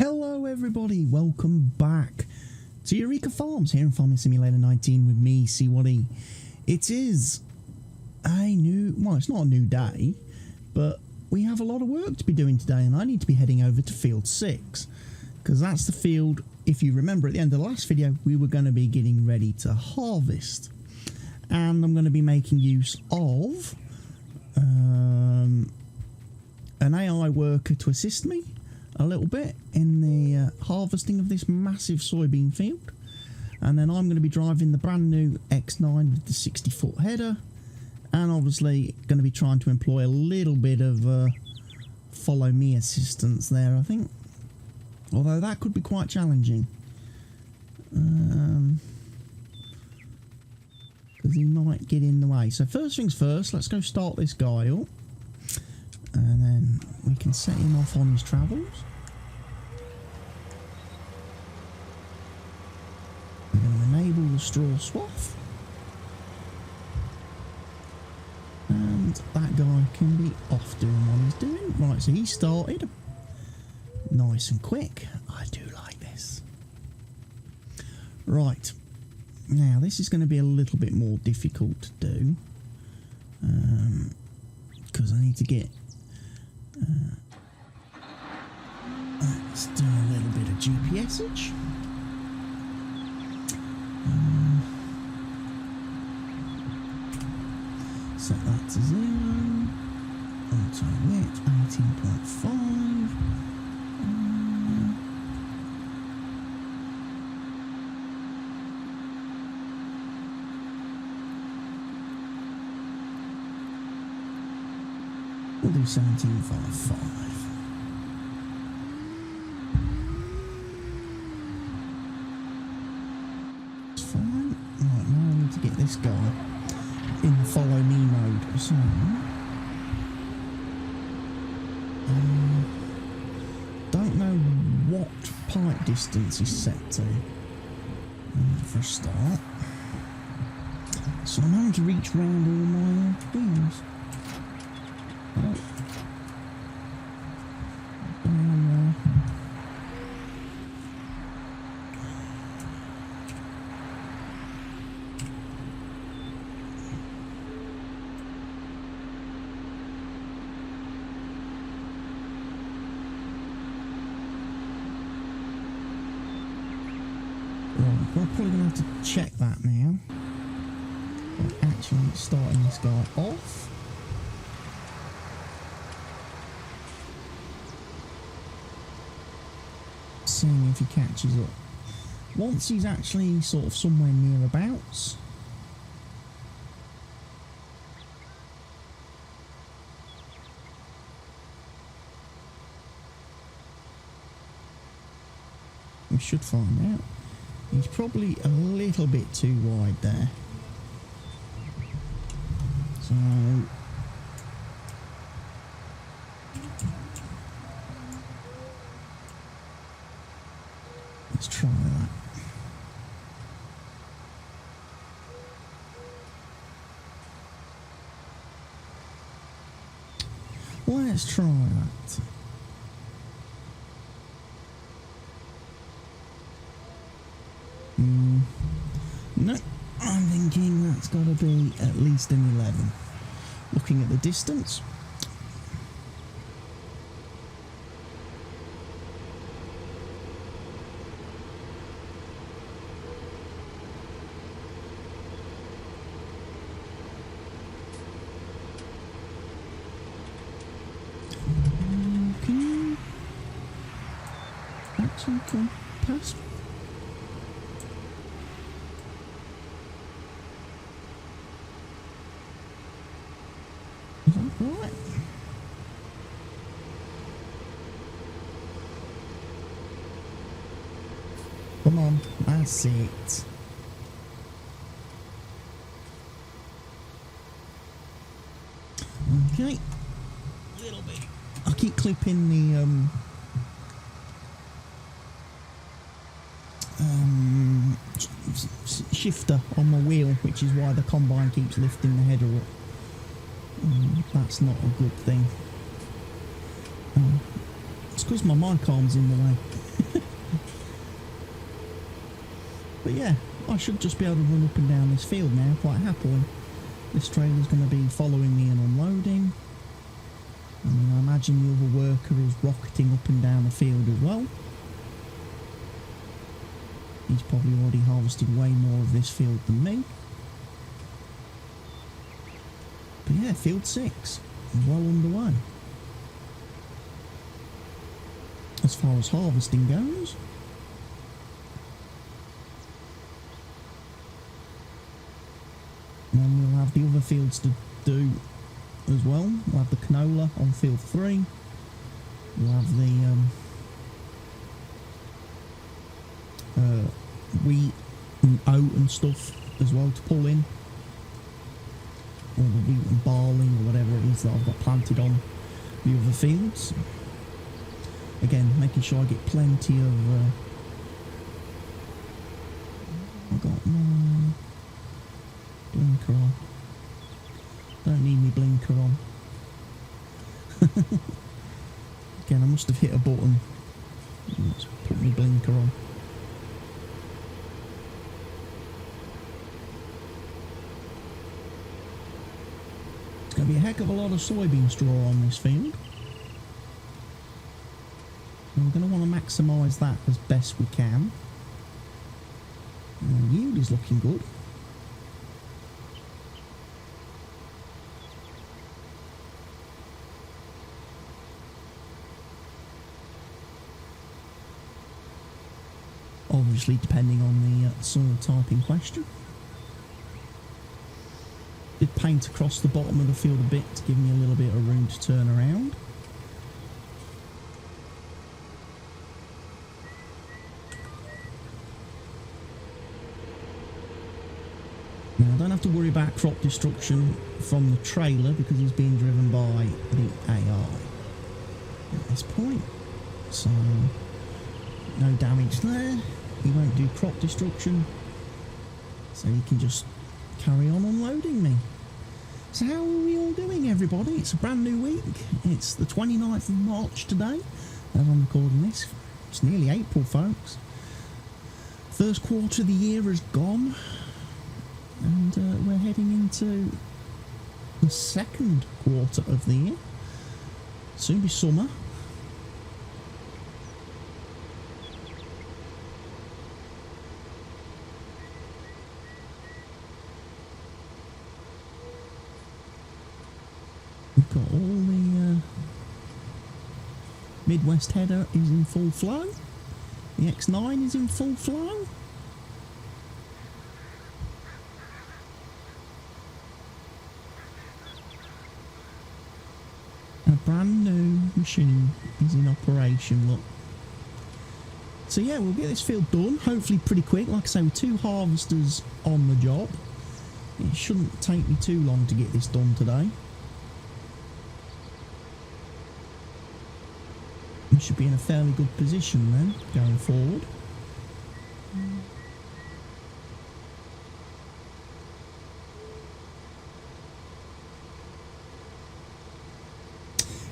Hello everybody, welcome back to Eureka Farms here in Farming Simulator 19 with me, CWATTYESO. It is a new, well, it's not a new day, but we have a lot of work to be doing today and I need to be heading over to field 6 because that's the field, if you remember at the end of the last video, we were going to be getting ready to harvest. And I'm going to be making use of an AI worker to assist me a little bit in the harvesting of this massive soybean field, and then I'm going to be driving the brand new X9 with the 60-foot header, and obviously going to be trying to employ a little bit of follow me assistance there, I think, although that could be quite challenging because he might get in the way. So first things first, let's go start this guy up and then we can set him off on his travels. We're going to enable the straw swath, and that guy can be off doing what he's doing. Right, so he started nice and quick. I do like this. Right, now this is going to be a little bit more difficult to do because I need to get let's do a little bit of GPSage. Set that to 0. Auto width 18.5. We'll do 17.55. To get this guy in the follow me mode. So don't know what pipe distance is set to for a start, so I'm having to reach round all my beams. We're probably going to have to check that now. We're actually starting this guy off. Seeing if he catches up. Once he's actually sort of somewhere nearabouts, we should find out. He's probably a little bit too wide there. So let's try that. Let's try that. No, I'm thinking that's got to be at least an 11. Looking at the distance. Can you actually come past? Right. Come on, that's it. Okay, little bit. I'll keep clipping the shifter on my wheel, which is why the combine keeps lifting the header up. That's not a good thing. It's because my mic arm's in the way. But yeah, I should just be able to run up and down this field now quite happily. This trailer's going to be following me and unloading. And I imagine the other worker is rocketing up and down the field as well. He's probably already harvested way more of this field than me. But yeah, field 6 well underway. As far as harvesting goes. And then we'll have the other fields to do as well. We'll have the canola on field 3. We'll have the wheat and oat and stuff as well to pull in. Or the wheat and barley or whatever it is that I've got planted on the other fields. Again, making sure I get plenty of... I've got my blinker on. Don't need me blinker on. Again, I must have hit a button. Let's put my blinker on. It's going to be a heck of a lot of soybean straw on this field. And we're going to want to maximise that as best we can. And the yield is looking good. Obviously depending on the soil type in question. Did paint across the bottom of the field a bit to give me a little bit of room to turn around. Now I don't have to worry about crop destruction from the trailer because he's being driven by the AI at this point. So no damage there. He won't do crop destruction, so he can just carry on unloading me. So how are we all doing, everybody? It's a brand new week. It's the 29th of March today, as I'm recording this. It's nearly April, folks. First quarter of the year is gone, and we're heading into the second quarter of the year. Soon be summer. We've got all the Midwest header is in full flow. The X9 is in full flow. A brand new machine is in operation, look. So yeah, we'll get this field done, hopefully pretty quick. Like I say, with 2 harvesters on the job, it shouldn't take me too long to get this done today. We should be in a fairly good position then, going forward.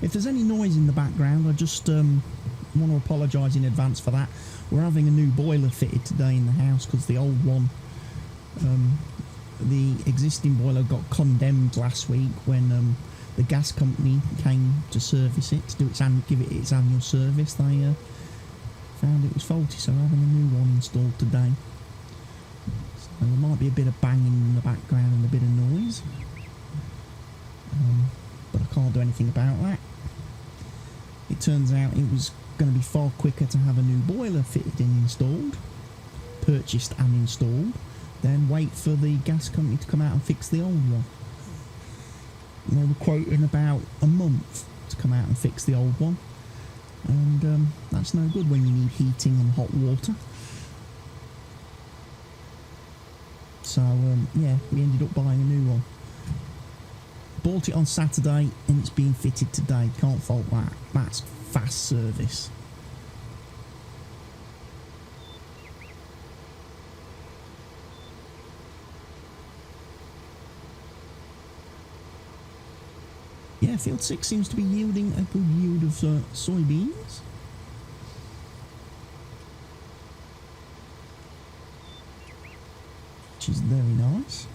If there's any noise in the background, I just want to apologise in advance for that. We're having a new boiler fitted today in the house because the old one, the existing boiler got condemned last week when the gas company came to service it, to do give it its annual service. They found it was faulty, so we're having a new one installed today. So there might be a bit of banging in the background and a bit of noise, but I can't do anything about that. It turns out it was going to be far quicker to have a new boiler fitted and installed, purchased and installed, than wait for the gas company to come out and fix the old one. They were quoting about a month to come out and fix the old one, and that's no good when you need heating and hot water. So yeah, we ended up buying a new one. Bought it on Saturday and it's being fitted today. Can't fault that. That's fast service. Yeah, field 6 seems to be yielding a good yield of soybeans. which is very nice.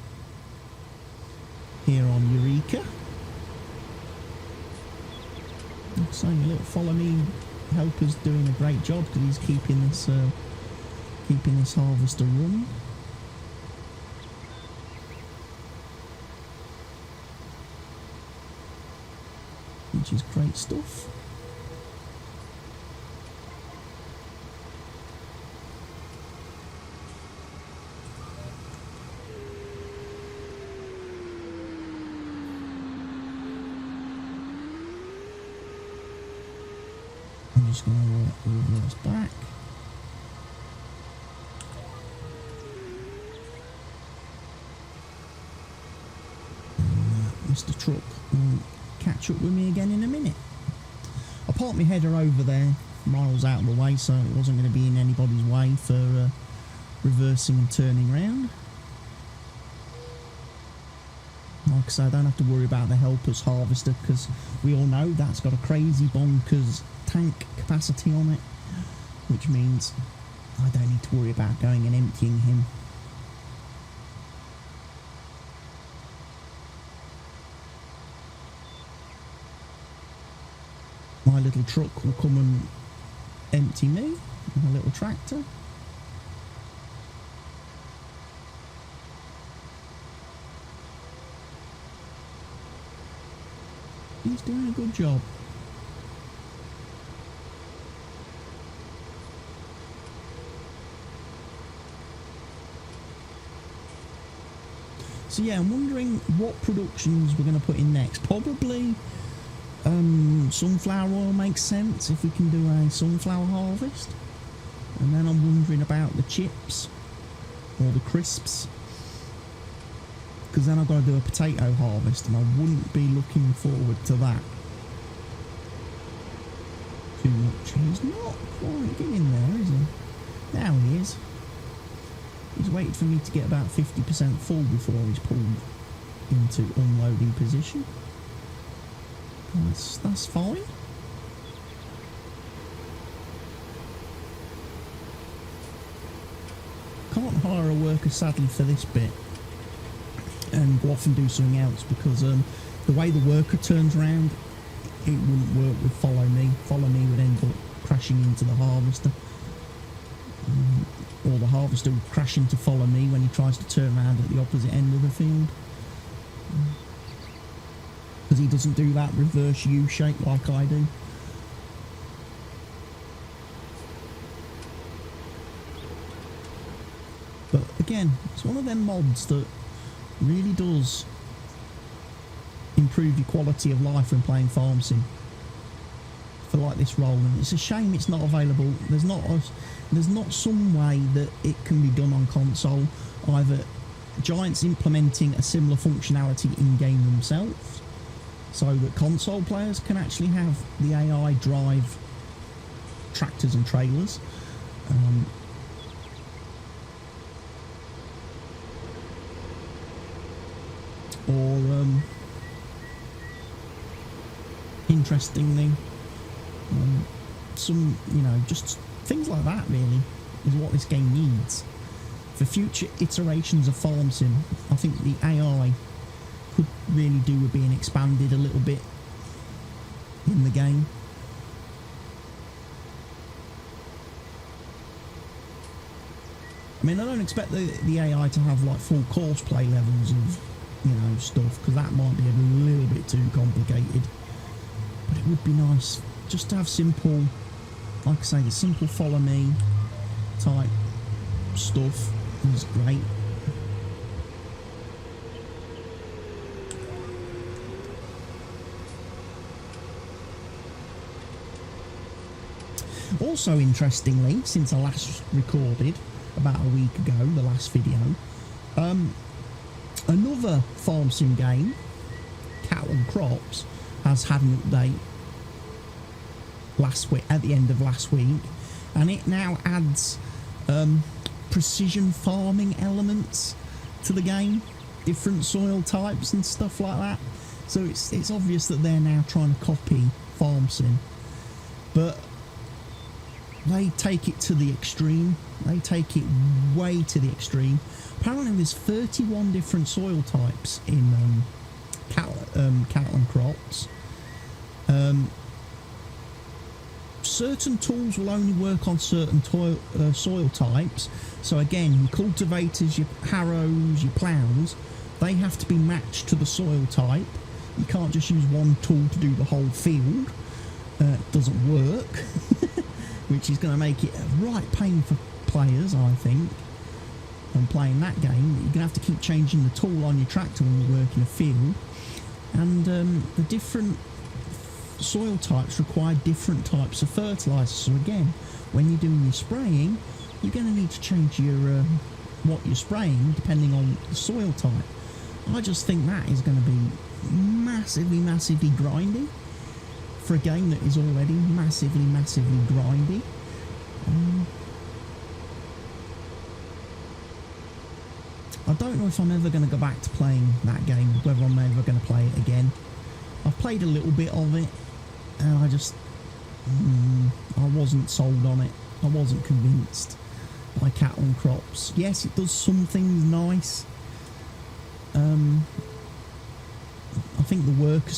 Here on Eureka. I'm saying a little follow me helper's doing a great job because he's keeping this harvester running. Which is great stuff. I'm just going to reverse back. Mr. Truck will catch up with me again in a minute. I parked my header over there, miles out of the way, so it wasn't going to be in anybody's way for reversing and turning round. Like I say, I don't have to worry about the helper's harvester because we all know that's got a crazy bonkers tank capacity on it, which means I don't need to worry about going and emptying him. My little truck will come and empty me with a little tractor. He's doing a good job. So yeah, I'm wondering what productions we're going to put in next. Probably sunflower oil makes sense if we can do a sunflower harvest. And then I'm wondering about the chips or the crisps, because then I've got to do a potato harvest and I wouldn't be looking forward to that too much. He's not quite getting there, is he? Now he is. He's waited for me to get about 50% full before he's pulled into unloading position. That's fine. Can't hire a worker sadly for this bit and go off and do something else because the way the worker turns around, it wouldn't work with follow me. Follow me would end up crashing into the harvester, or the harvester would crash into follow me when he tries to turn around at the opposite end of the field, because he doesn't do that reverse U shape like I do. But again, it's one of them mods that really does improve your quality of life when playing farm sim for like this role, and it's a shame it's not available. There's not some way that it can be done on console, either Giant's implementing a similar functionality in game themselves so that console players can actually have the AI drive tractors and trailers, or interestingly, some, you know, just things like that really is what this game needs for future iterations of farm sim. I think the AI could really do with being expanded a little bit in the game. I mean, I don't expect the AI to have like full course play levels of, you know, stuff, because that might be a little bit too complicated. But it would be nice just to have simple, like I say, the simple follow me type stuff is great. Also, interestingly, since I last recorded about a week ago, the last video, another farm sim game, Cattle and Crops, has had an update last week, at the end of last week, and it now adds precision farming elements to the game, different soil types and stuff like that. So it's obvious that they're now trying to copy farm sim, but they take it to the extreme. They take it way to the extreme. Apparently there's 31 different soil types in cattle and crops. Certain tools will only work on certain soil types. So again, your cultivators, your harrows, your ploughs, they have to be matched to the soil type. You can't just use one tool to do the whole field. It doesn't work, which is going to make it a right pain for players, I think, when playing that game. You're going to have to keep changing the tool on your tractor when you work in a field. And the different soil types require different types of fertiliser. So again, when you're doing your spraying, you're going to need to change your what you're spraying depending on the soil type. I just think that is going to be massively grindy for a game that is already massively grindy. I don't know if I'm ever going to go back to playing that game, whether I'm ever going to play it again. I've played a little bit of it, and I just I wasn't sold on it. I wasn't convinced by cattle and crops. Yes, it does some things nice. I think the worker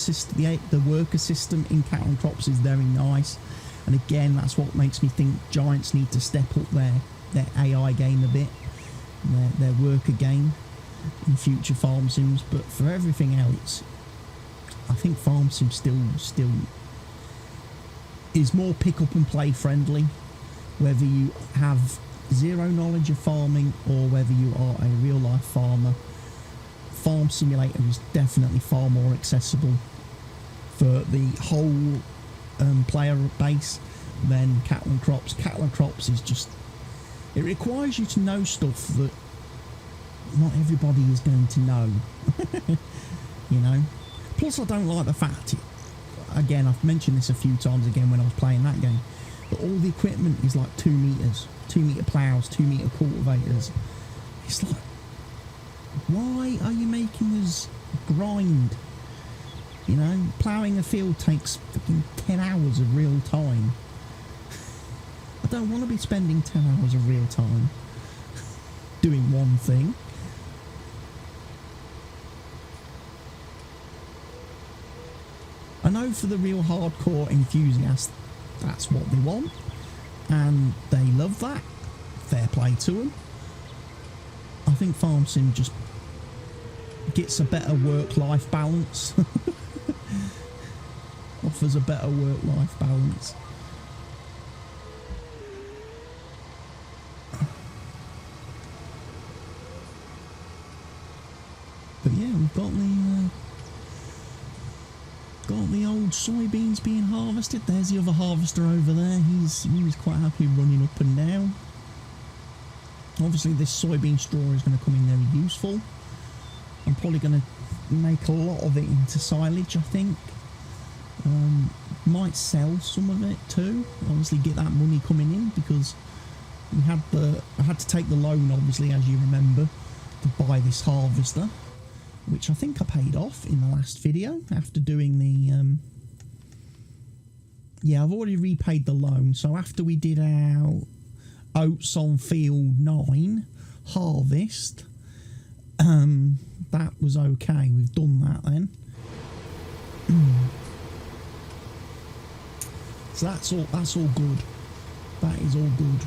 system in cattle and crops is very nice, and again, that's what makes me think Giants need to step up their AI game a bit, their worker game in future farm sims. But for everything else, I think farm sim still is more pick up and play friendly, whether you have zero knowledge of farming or whether you are a real life farmer. Farm Simulator is definitely far more accessible for the whole player base than Cattle and Crops. Cattle and Crops is just, it requires you to know stuff that not everybody is going to know. You know. Plus, I don't like the fact, again, I've mentioned this a few times again when I was playing that game, that all the equipment is like 2 meters, 2 meter plows, 2 meter cultivators. It's like, why are you making us grind? You know, ploughing a field takes fucking 10 hours of real time. I don't want to be spending 10 hours of real time doing one thing. I know for the real hardcore enthusiasts, that's what they want, and they love that. Fair play to them. I think Farm Sim just gets a better work-life balance. Offers a better work-life balance. But yeah, we've got the old soybeans being harvested. There's the other harvester over there. He was quite happy running up and down. Obviously this soybean straw is going to come in very useful. I'm probably going to make a lot of it into silage, I think. Might sell some of it too. Obviously get that money coming in, because I had to take the loan, obviously, as you remember, to buy this harvester, which I think I paid off in the last video after doing the yeah, I've already repaid the loan. So after we did our oats on field 9 harvest, that was okay. We've done that then. So that's all good. That is all good.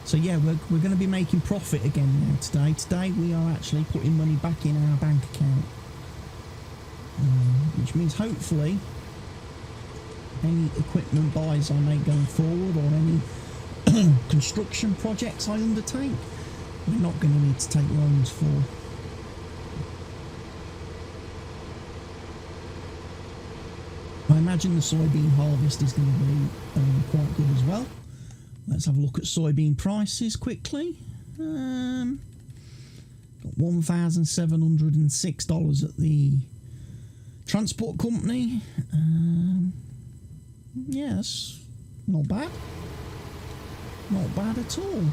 So yeah, we're going to be making profit again now today. Today we are actually putting money back in our bank account, which means hopefully any equipment buys I make going forward, or any construction projects I undertake, we're not going to need to take loans for. I imagine the soybean harvest is going to be quite good as well. Let's have a look at soybean prices quickly. Got $1,706 at the transport company. Yes, not bad. Not bad at all.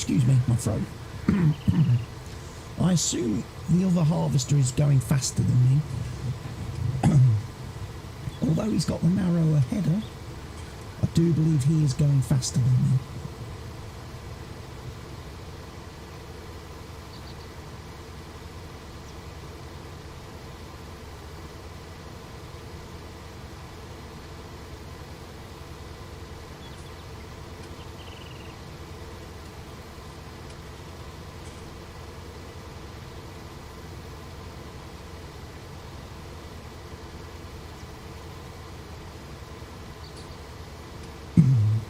excuse me, my throat. I assume the other harvester is going faster than me. Although he's got the narrower header, I do believe he is going faster than me.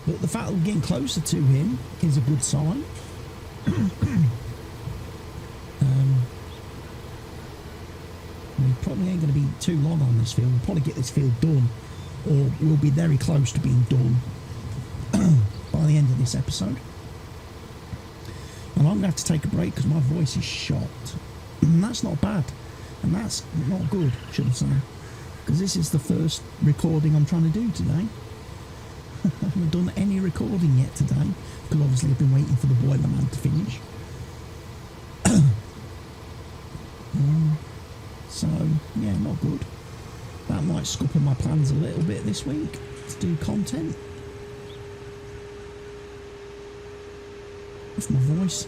But the fact that we're getting closer to him is a good sign. We probably ain't going to be too long on this field. We'll probably get this field done, or we'll be very close to being done by the end of this episode. And I'm going to have to take a break because my voice is shot. And that's not bad. And that's not good, should I say. Because this is the first recording I'm trying to do today. I haven't done any recording yet today, because obviously I've been waiting for the boiler man to finish. So, yeah, not good. That might scupper my plans a little bit this week to do content. If my voice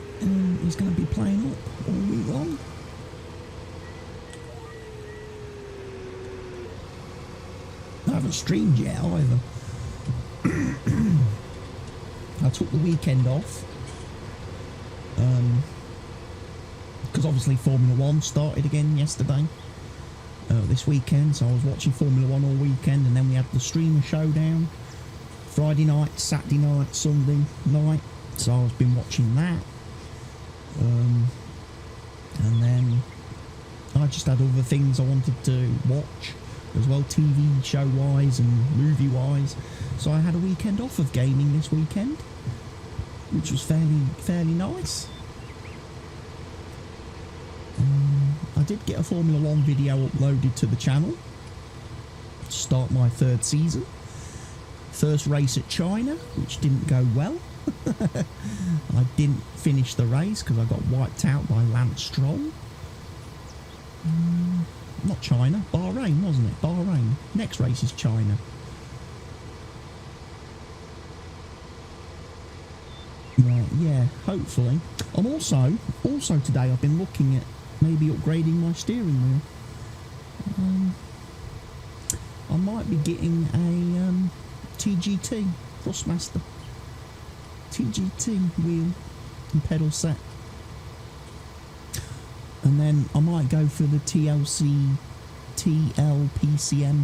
is going to be playing up all week long. I haven't streamed yet either. I took the weekend off because obviously Formula 1 started again yesterday, this weekend, so I was watching Formula 1 all weekend, and then we had the streamer showdown Friday night, Saturday night, Sunday night, so I've been watching that, and then I just had other things I wanted to watch as well, TV show wise and movie wise. So I had a weekend off of gaming this weekend, which was fairly nice. I did get a Formula 1 video uploaded to the channel to start my third season. First race at China, which didn't go well. I didn't finish the race because I got wiped out by Lance Stroll. Not China, Bahrain, wasn't it? Bahrain. Next race is China. Right, yeah, hopefully. I'm also today I've been looking at maybe upgrading my steering wheel. I might be getting a TGT Thrustmaster TGT wheel and pedal set. And then I might go for the TLPCM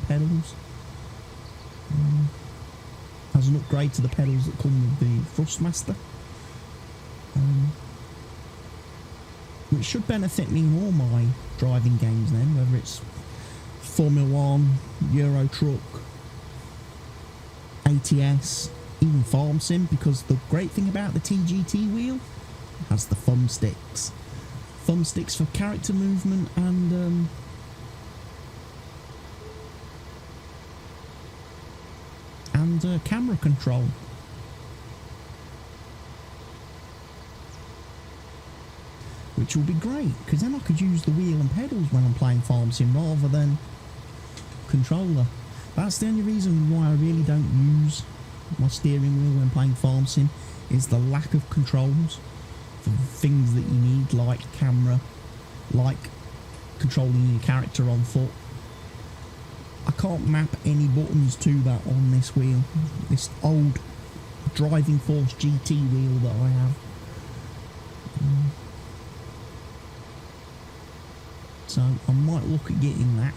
pedals as an upgrade to the pedals that come with the Thrustmaster, which should benefit me in all my driving games then, whether it's Formula 1, Euro Truck, ATS, even Farm Sim, because the great thing about the TGT wheel has the thumbsticks. Thumbsticks for character movement and camera control. Which will be great, because then I could use the wheel and pedals when I'm playing Farm Sim rather than controller. That's the only reason why I really don't use my steering wheel when playing Farm Sim, is the lack of controls for things that you need, like camera, like controlling your character on foot. I can't map any buttons to that on this wheel, this old Driving Force GT wheel that I have. So I might look at getting that.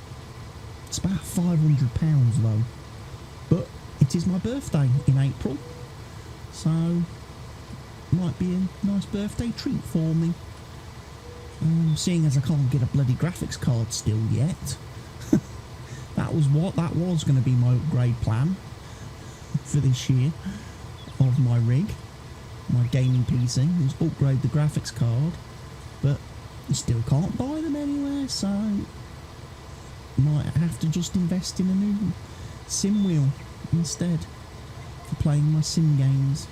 It's about £500 though, but it is my birthday in April, so might be a nice birthday treat for me. Seeing as I can't get a bloody graphics card still yet. That was going to be my upgrade plan for this year of my rig, my gaming PC, was upgrade the graphics card, but you still can't buy them anywhere, so might have to just invest in a new sim wheel instead for playing my sim games.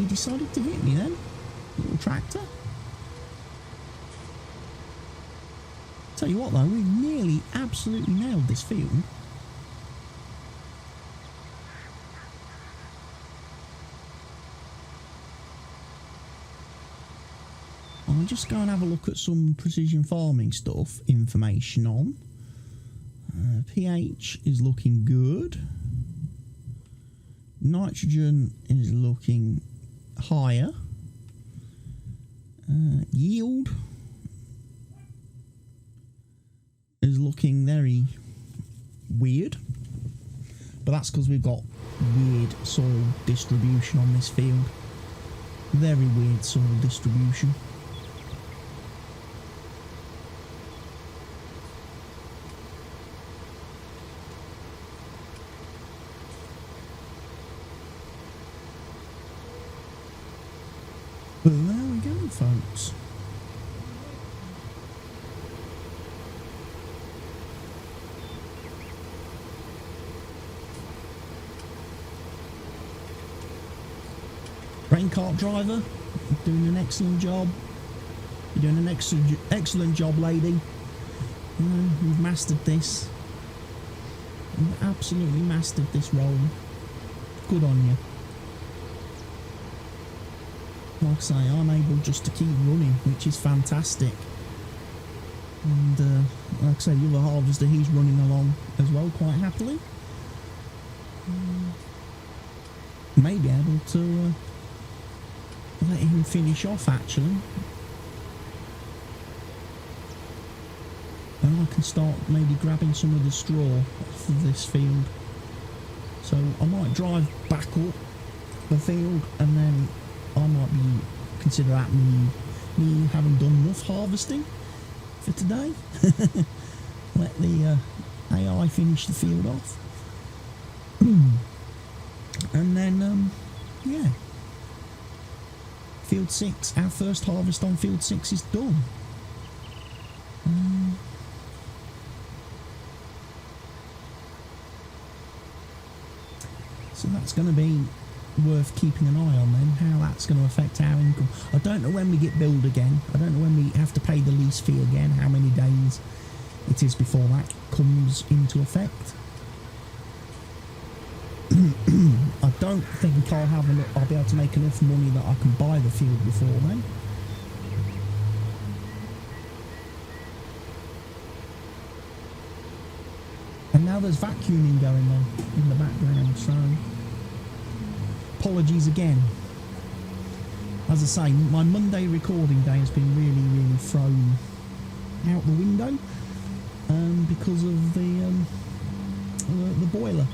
he decided to hit me then. Little tractor. Tell you what though, we've nearly absolutely nailed this field. I'll just go and have a look at some precision farming stuff, information on. pH is looking good. Nitrogen is looking higher. Yield is looking very weird, but that's because we've got weird soil distribution on this field. Very weird soil distribution. But there we go, folks. Grain cart driver, doing an excellent job. You're doing an excellent job, lady. You know, you've mastered this. You've absolutely mastered this role. Good on you. Like I say, I'm able just to keep running, which is fantastic. And like I say, the other harvester, he's running along as well quite happily. May be able to let him finish off actually. And I can start maybe grabbing some of the straw off of this field. So I might drive back up the field and then I might be consider that me having done enough harvesting for today. Let the AI finish the field off. And then yeah, field 6, our first harvest on field 6 is done. So that's going to be worth keeping an eye on then, how that's going to affect our income. I don't know when we get billed again. I don't know when we have to pay the lease fee again, how many days it is before that comes into effect. I don't think I'll be able to make enough money that I can buy the field before then. And now there's vacuuming going on in the background, so apologies again. As I say, my Monday recording day has been really thrown out the window because of the boiler.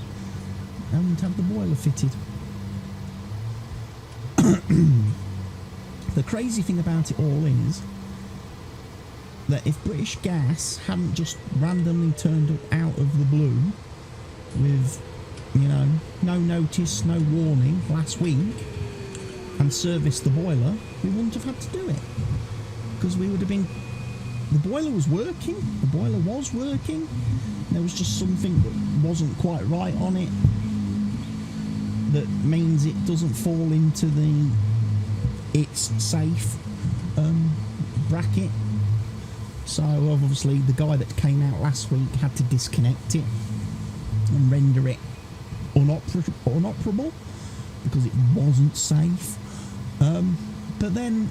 I haven't had the boiler fitted. The crazy thing about it all is that if British Gas hadn't just randomly turned up out of the blue with, you know, no notice, no warning last week and serviced the boiler, we wouldn't have had to do it. Because we would have been... The boiler was working. The boiler was working. There was just something that wasn't quite right on it. That means it doesn't fall into the it's safe bracket. So obviously the guy that came out last week had to disconnect it and render it unoperable because it wasn't safe. But then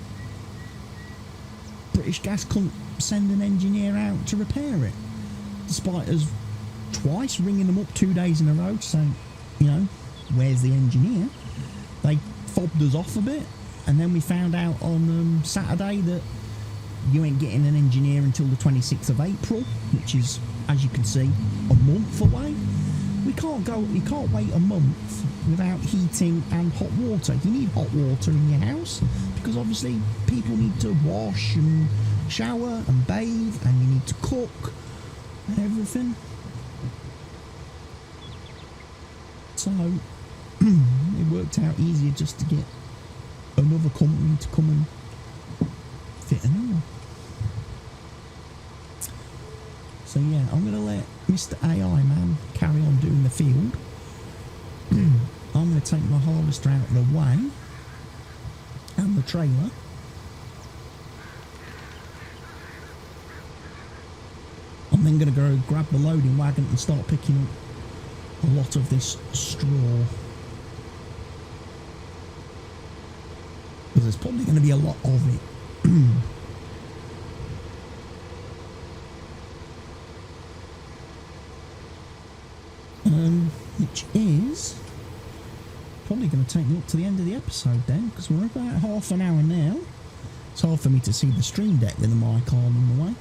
British Gas couldn't send an engineer out to repair it, despite us twice ringing them up 2 days in a row to say, you know, where's the engineer? They fobbed us off a bit, and then we found out on Saturday that you ain't getting an engineer until the 26th of April, which is, as you can see, a month away. You can't wait a month without heating and hot water. You need hot water in your house because obviously people need to wash and shower and bathe, and you need to cook and everything. So it worked out easier just to get another company to come and fit an hour. So yeah, I'm going to let Mr. AI man carry on doing the field. I'm going to take my harvester out of the way and the trailer. I'm then going to go grab the loading wagon and start picking up a lot of this straw. Because there's probably going to be a lot of it. Which is probably going to take me up to the end of the episode then, because we're about half an hour now. It's hard for me to see the stream deck with the mic arm in the way.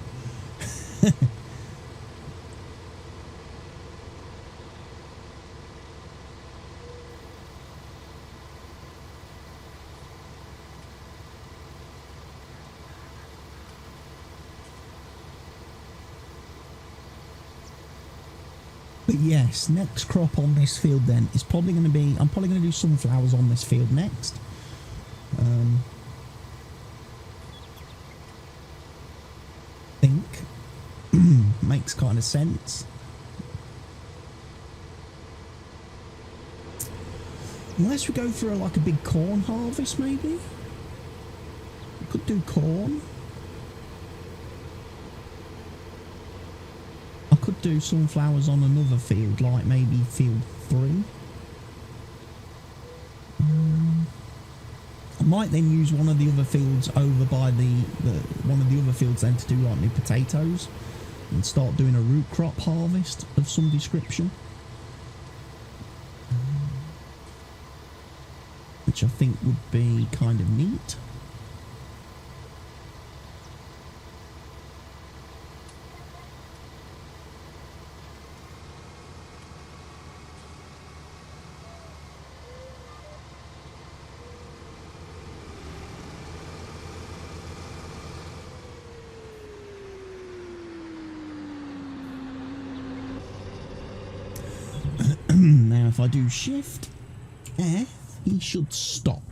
But yes, next crop on this field then is probably going to be, I'm probably going to do sunflowers on this field next. Think makes kind of sense. Unless we go for like a big corn harvest, maybe we could do corn. I could do sunflowers on another field, like maybe field 3. I might then use one of the other fields over by one of the other fields then to do like new potatoes and start doing a root crop harvest of some description, which I think would be kind of neat. Now if I do Shift F, he should stop,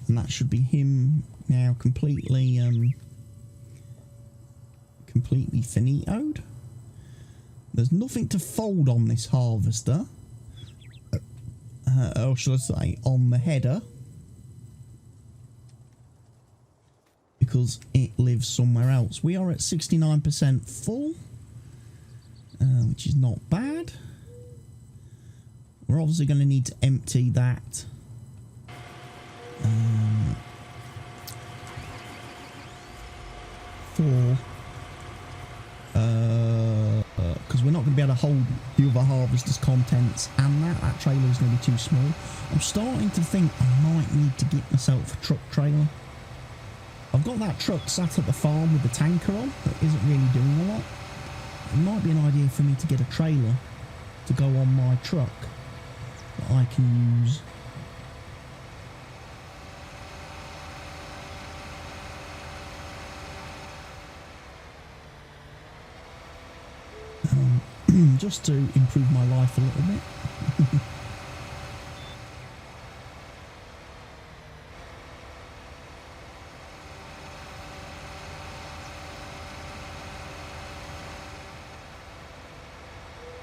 and that should be him now completely finitoed. There's nothing to fold on this harvester, or should I say on the header, because it lives somewhere else. We are at 69% full, which is not bad. We're obviously going to need to empty that because we're not going to be able to hold the other harvester's contents, and that trailer is going to be too small. I'm starting to think I might need to get myself a truck trailer. I've got that truck sat at the farm with the tanker on that isn't really doing a lot. It might be an idea for me to get a trailer to go on my truck that I can use. Just to improve my life a little bit.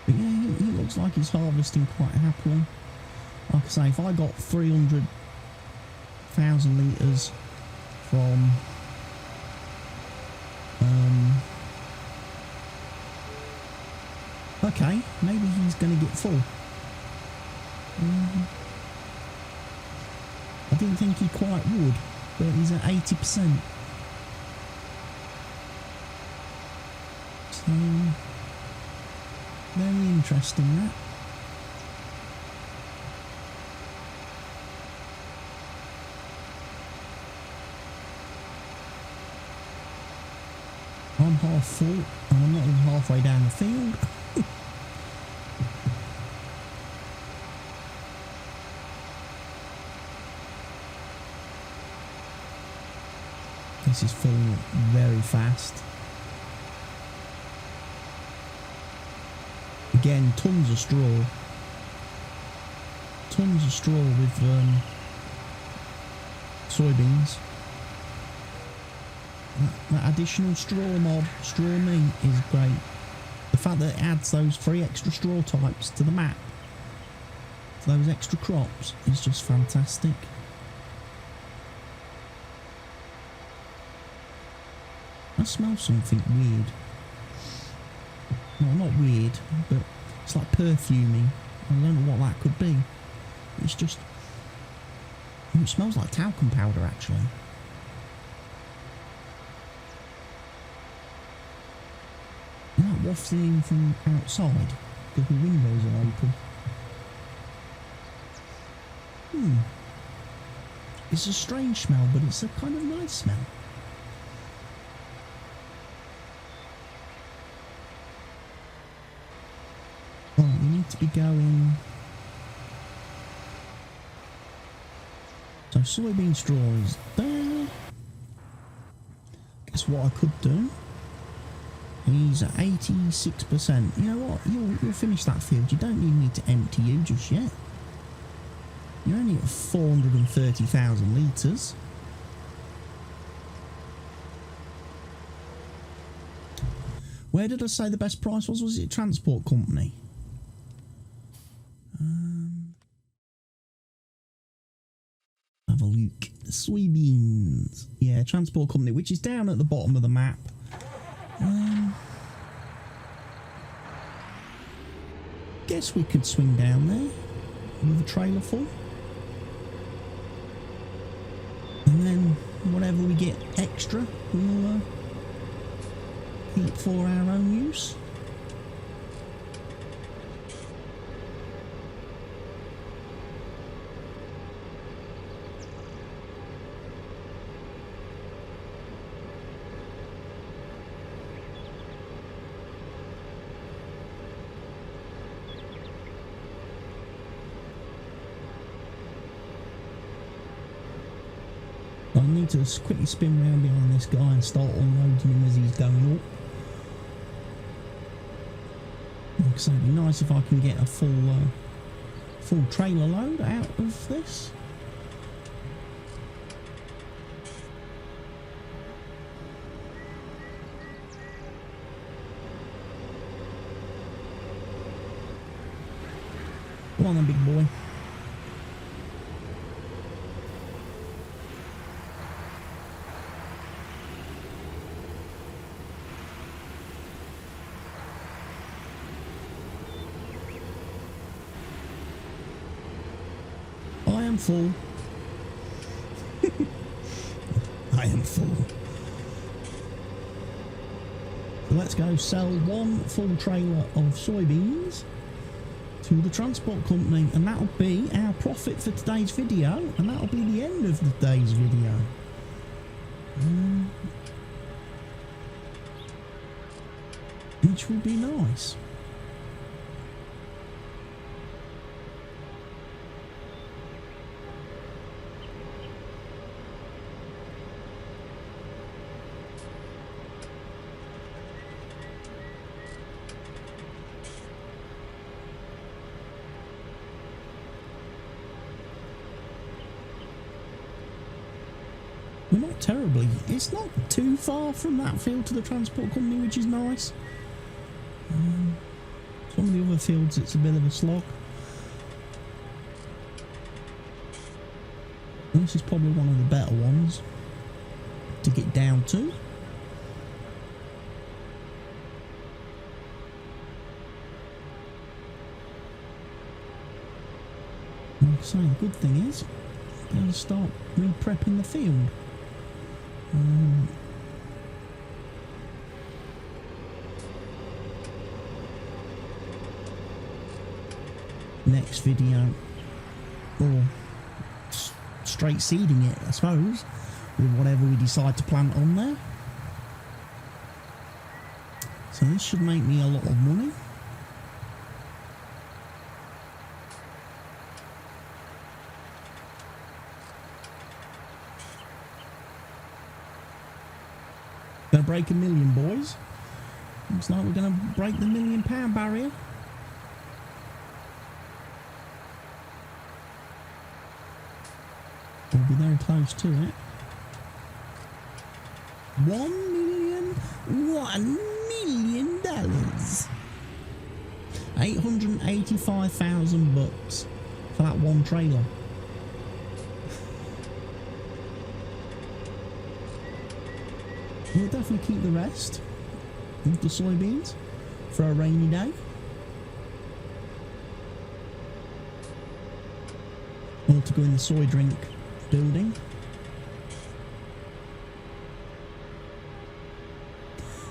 But yeah, he looks like he's harvesting quite happily. Like I say, if I got 300,000 litres from okay, maybe he's going to get full. I didn't think he quite would, but he's at 80%. So, very interesting that. I'm half full, and I'm not even halfway down the field. This is filling up very fast. Again, tons of straw. Tons of straw with soybeans. That additional straw mod, straw meat, is great. The fact that it adds those 3 extra straw types to the map, to those extra crops, is just fantastic. I smell something weird. Well, not weird, but it's like perfumey. I don't know what that could be. It's just... it smells like talcum powder, actually. And that wafts in from outside, because the windows are open. It's a strange smell, but it's a kind of nice smell. Right, we need to be going... so soybean straw is there. Guess what I could do? He's at 86%. You know what? You'll finish that field. You don't need me to empty you just yet. You're only at 430,000 litres. Where did I say the best price was? Was it transport company? Have a look. Soybeans. Yeah, transport company, which is down at the bottom of the map. Guess we could swing down there with a trailer full. And then whatever we get extra, we'll keep for our own use. I need to quickly spin round behind this guy and start unloading him as he's going up. So it'd be nice if I can get a full trailer load out of this. Come on then, big boy. I am full. I am full. So let's go sell one full trailer of soybeans to the transport company, and that'll be our profit for today's video, and that'll be the end of today's video. Which will be nice. We're not terribly. It's not too far from that field to the transport company, which is nice. Some of the other fields, it's a bit of a slog. This is probably one of the better ones to get down to. So the good thing is, I'm going to start re-prepping the field. Next video, or straight seeding it, I suppose, with whatever we decide to plant on there. So this should make me a lot of money. Gonna break 1 million, boys. Looks like we're gonna break the £1 million barrier. We'll be very close to it. 1 million, $1 million. $885,000 for that one trailer. we'll definitely keep the rest of the soybeans for a rainy day. Or to go in the soy drink building.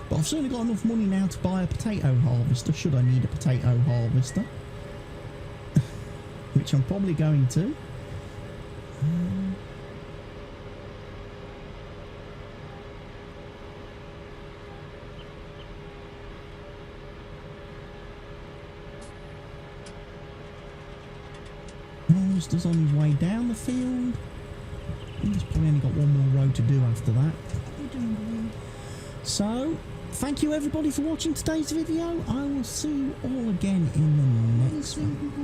But I've certainly got enough money now to buy a potato harvester, should I need a potato harvester. Which I'm probably going to. Harvester's on his way down the field. He's probably only got one more row to do after that. So, thank you everybody for watching today's video. I will see you all again in the next one.